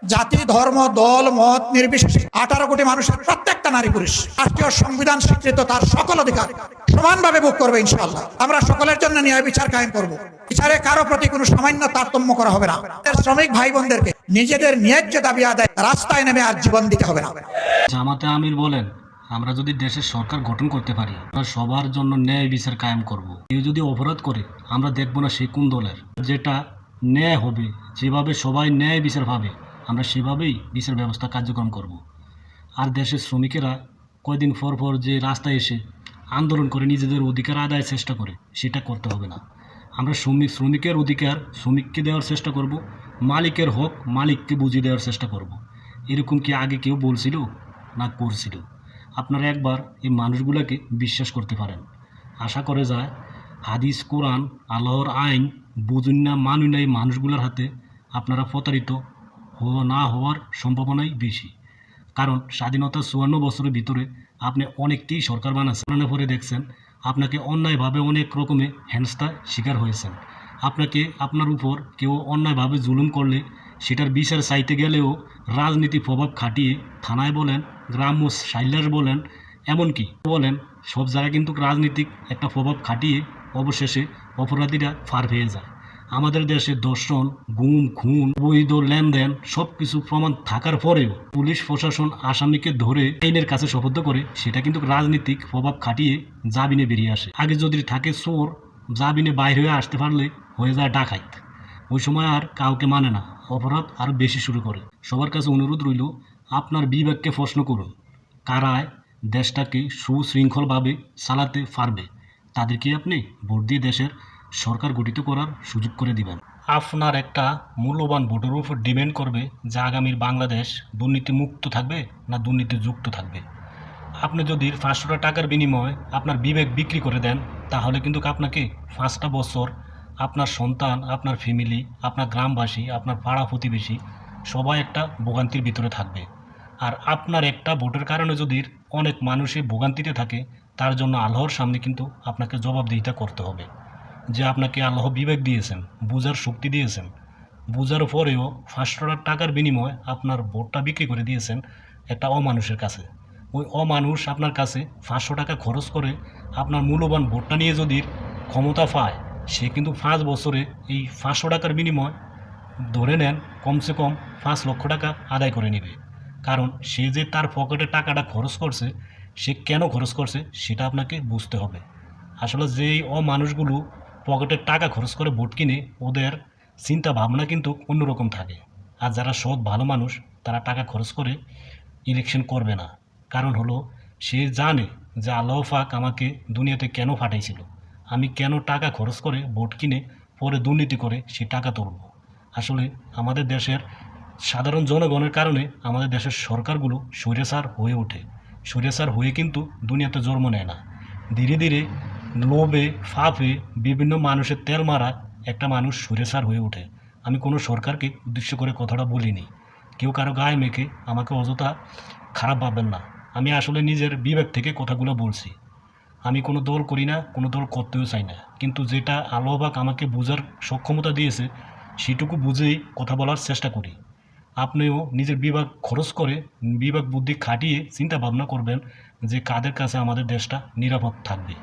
জাতি, ধর্ম, দল, মত নির্বিশেষে 18 কোটি মানুষের প্রত্যেকটা নারী পুরুষ রাষ্ট্রীয় সংবিধান স্বীকৃত তার সকল অধিকার সমানভাবে ভোগ করবে ইনশাআল্লাহ। আমরা সকলের জন্য ন্যায় বিচার কায়েম করব। বিচারে কারো প্রতি কোনো সামান্য তারতম্য করা হবে না। শ্রমিক ভাই বোনদেরকে নিজেদের ন্যায্য দাবি আদায় রাস্তায় নেমে আর জীবন দিতে হবে না। জামাতে আমির বলেন, আমরা যদি দেশের সরকার গঠন করতে পারি, আমরা সবার জন্য ন্যায় বিচার কায়েম করব। কেউ যদি অপরাধ করে আমরা দেখব না সে কোন দলের, যেটা ন্যায় হবে, যেভাবে সবাই ন্যায় বিচার পাবে আমরা সেভাবেই বিচার ব্যবস্থা কার্যক্রম করব। আর দেশের শ্রমিকেরা কয়দিন পর পর যে রাস্তায় এসে আন্দোলন করে নিজেদের অধিকার আদায়ের চেষ্টা করে, সেটা করতে হবে না। আমরা শ্রমিকের অধিকার শ্রমিককে দেওয়ার চেষ্টা করব, মালিকের হক মালিককে বুঝিয়ে দেওয়ার চেষ্টা করব। এরকম কি আগে কেউ বলছিল না করছিল? আপনারা একবার এই মানুষগুলোকে বিশ্বাস করতে পারেন। আশা করে যায় হাদিস, কোরআন, আল্লাহর আইন বুঝুন না মানুন না এই মানুষগুলোর হাতে আপনারা প্রতারিত না হওয়ার সম্ভাবনাই বেশি। কারণ স্বাধীনতার 54 বছরের ভিতরে আপনি অনেককেই সরকার বানাচ্ছেন, পরে দেখছেন আপনাকে অন্যায়ভাবে অনেক রকমের হেনস্থার শিকার হয়েছেন। আপনাকে আপনার উপর কেউ অন্যায়ভাবে জুলুম করলে সেটার বিচার চাইতে গেলেও রাজনীতি প্রভাব খাটিয়ে থানায় বলেন, গ্রাম্য সাইলার বলেন, এমনকি বলেন সব জায়গায় কিন্তু রাজনীতিক একটা প্রভাব খাটিয়ে অবশেষে অপরাধীরা ফার পেয়ে যায়। আমাদের দেশে দর্শন, গুম, খুন, বৈধ লেনদেন সব কিছু প্রমাণ থাকার পরেও পুলিশ প্রশাসন আসামিকে ধরে আইনের কাছে সোপর্দ করে, সেটা কিন্তু রাজনীতিক প্রভাব খাটিয়ে জামিনে বেরিয়ে আসে। আগে যদি থাকে চোর, জামিনে বাইরে হয়ে আসতে পারলে হয়ে যায় ডাকাইত। ওই সময় আর কাউকে মানে না, অপরাধ আরও বেশি শুরু করে। সবার কাছে অনুরোধ রইল, আপনার বিবেককে প্রশ্ন করুন, কারায় দেশটাকে সুশৃঙ্খলভাবে চালাতে পারবে তাদেরকে আপনি ভোট দিয়ে দেশের সরকার গঠিত করার সুযোগ করে দিবেন। আপনার একটা মূল্যবান ভোটের উপর ডিপেন্ড করবে যে আগামীর বাংলাদেশ দুর্নীতিমুক্ত থাকবে না দুর্নীতিযুক্ত থাকবে। আপনি যদি 500 টাকার বিনিময়ে আপনার বিবেক বিক্রি করে দেন, তাহলে কিন্তু আপনাকে 5টা বছর আপনার সন্তান, আপনার ফ্যামিলি, আপনার গ্রামবাসী, আপনার পাড়া প্রতিবেশী সবাই একটা ভোগান্তির ভিতরে থাকবে। আর আপনার একটা ভোটের কারণে যদি অনেক মানুষই ভোগান্তিতে থাকে, তার জন্য আল্লাহর সামনে কিন্তু আপনাকে জবাবদিহিতা করতে হবে। যে আপনাকে আল্লাহ বিবেক দিয়েছেন, বুঝার শক্তি দিয়েছেন, বুঝার পরেও 500 টাকার বিনিময়ে আপনার ভোটটা বিক্রি করে দিয়েছেন একটা অমানুষের কাছে। ওই অমানুষ আপনার কাছে 500 টাকা খরচ করে আপনার মূল্যবান ভোটটা নিয়ে যদি ক্ষমতা পায়, সে কিন্তু 5 বছরে এই 500 টাকার বিনিময় ধরে নেন কমসে কম 5 লক্ষ টাকা আদায় করে নেবে। কারণ সে যে তার পকেটে টাকাটা খরচ করছে, সে কেন খরচ করছে সেটা আপনাকে বুঝতে হবে। আসলে যেই অমানুষগুলো পকেটের টাকা খরচ করে ভোট কিনে, ওদের চিন্তা ভাবনা কিন্তু অন্যরকম থাকে। আর যারা সৎ ভালো মানুষ, তারা টাকা খরচ করে ইলেকশন করবে না। কারণ হলো সে জানে যে আল্লাহ পাক আমাকে দুনিয়াতে কেন পাঠাইছিল, আমি কেন টাকা খরচ করে ভোট কিনে পরে দুর্নীতি করে সে টাকা তুলব। আসলে আমাদের দেশের সাধারণ জনগণের কারণে আমাদের দেশের সরকারগুলো স্বৈরাচার হয়ে ওঠে। স্বৈরাচার হয়ে কিন্তু দুনিয়াতে জন্ম নেয় না। ধীরে ধীরে লোভে ফাফে বিভিন্ন মানুষের তেল মারা একটা মানুষ স্বৈরাচার হয়ে ওঠে। আমি কোনো সরকারকে উদ্দেশ্য করে কথাটা বলিনি, কেউ কারো গায়ে মেখে আমাকে অযথা খারাপ ভাববেন না। আমি আসলে নিজের বিবেক থেকে কথাগুলো বলছি। আমি কোনো দল করি না, কোনো দল করতেও চাই না, কিন্তু যেটা আল্লাহবাক আমাকে বোঝার সক্ষমতা দিয়েছে সেটুকু বুঝেই কথা বলার চেষ্টা করি। আপনিও নিজের বিবেক খরচ করে, বিবেক বুদ্ধি খাটিয়ে চিন্তা ভাবনা করবেন যে কাদের কাছে আমাদের দেশটা নিরাপদ থাকবে।